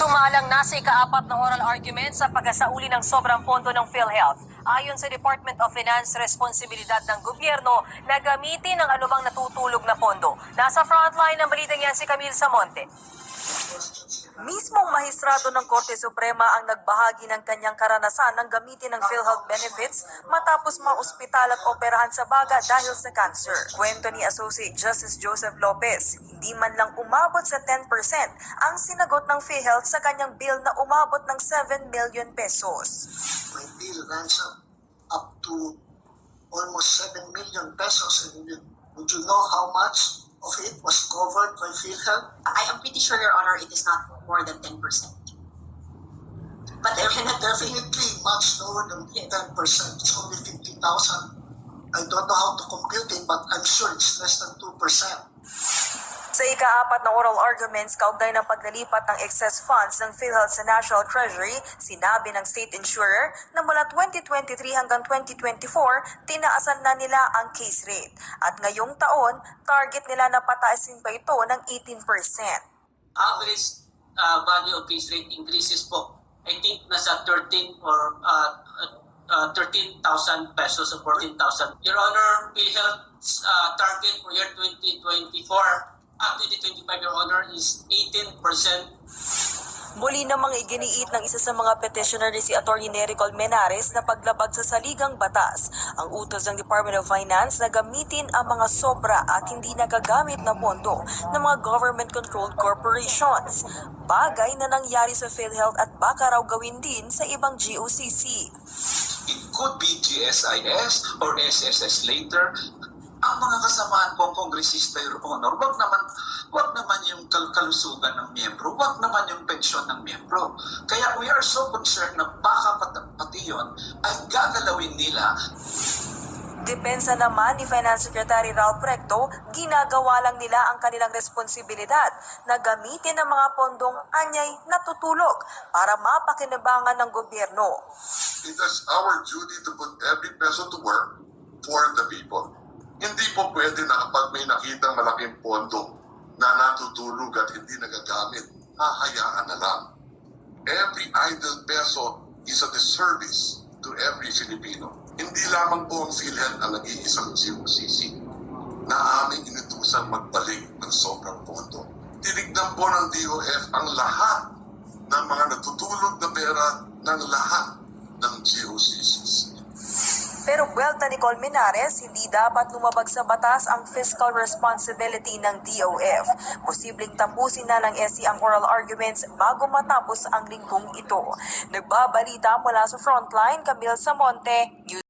Sumalang na sa ika-4 na oral argument sa pagkasauli ng sobrang pondo ng PhilHealth. Ayon sa Department of Finance, responsibilidad ng gobyerno na gamitin ang anumang natutulog na pondo. Nasa frontline ng balitang yan si Camille Samonte. Mismong mahistrado ng Korte Suprema ang nagbahagi ng kanyang karanasan ng gamitin ng PhilHealth benefits matapos maospital at operahan sa baga dahil sa cancer. Kwento ni Associate Justice Joseph Lopez, hindi man lang umabot sa 10% ang sinagot ng PhilHealth sa kanyang bill na umabot ng 7 million pesos. My bill runs up to almost 7 million pesos. And would you know how much of it was covered by PhilHealth? I am pretty sure, Your Honor, it is not more than 10%. But Definitely much lower than 10%. It's only 50,000. I don't know how to compute it, but I'm sure it's less than 2%. Sa ika-4 na oral arguments kaugnay ng paglilipat ng excess funds ng PhilHealth sa National Treasury, sinabi ng state insurer na mula 2023 hanggang 2024, tinaasan na nila ang case rate. At ngayong taon, target nila na pataasin pa ito ng 18%. Average value of case rate increases po, I think nasa 13 or 13,000 pesos or 14,000. Your Honor, PhilHealth's target for year 2024 up to 2025, Your Honor, is 18%. Muli namang iginiit ng isa sa mga petitioner ni si Atty. Nery Colmenares na paglabag sa saligang batas ang utos ng Department of Finance na gamitin ang mga sobra at hindi nagagamit na pondo ng mga government-controlled corporations. Bagay na nangyari sa PhilHealth at baka raw gawin din sa ibang GOCC. It could be GSIS or SSS later. Ang mga kasamaan kong kongresista, Your Honor, wag naman yung kalusugan ng miyembro, wag naman yung pensyon ng miyembro. Kaya we are so concerned na baka pati yun ay gagalawin nila. Depensa naman ni Finance Secretary Ralph Recto, ginagawa lang nila ang kanilang responsibilidad na gamitin ang mga pondong anyay natutulog para mapakinabangan ng gobyerno. It is our duty to put every peso to work for the people. Hindi po pwede na kapag may nakitang malaking pondo na natutulog at hindi nagagamit, hahayaan na lang. Every idle peso is a disservice to every Filipino. Hindi lamang po ang PhilHealth ang nag-iisang GOCC na aming inutusang magbalik ng sobrang pondo. Tinignan po ng DOF ang lahat ng mga natutulog na pera ng lahat ng GOCCs. Pero buwelta ni Colmenares, hindi dapat lumabag sa batas ang fiscal responsibility ng DOF. Posibleng tapusin na ng SC ang oral arguments bago matapos ang linggong ito. Nagbabalita mula sa Frontline, Camille Samonte,